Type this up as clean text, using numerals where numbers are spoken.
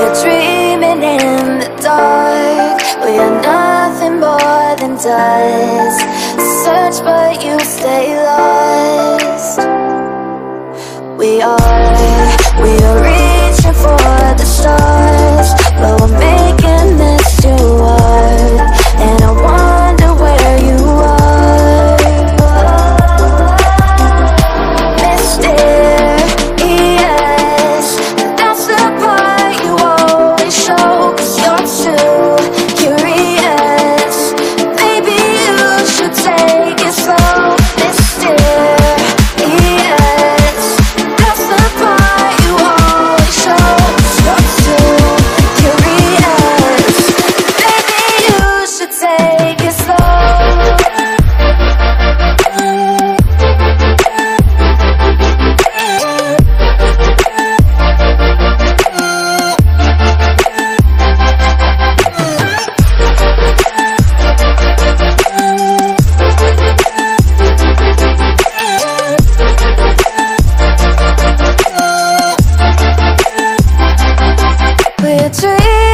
We're dreaming in the dark. We are nothing more than dust. Search but you stay lost. We are reaching for the stars, but we're making this too hard. And I wonder where you are. Mysterious, that's the part you always show. 'Cause you're too curious. Maybe you should take it slow. Mysterious, that's the part you always show. 'Cause you're too curious. Maybe you should take it slow. We're dreaming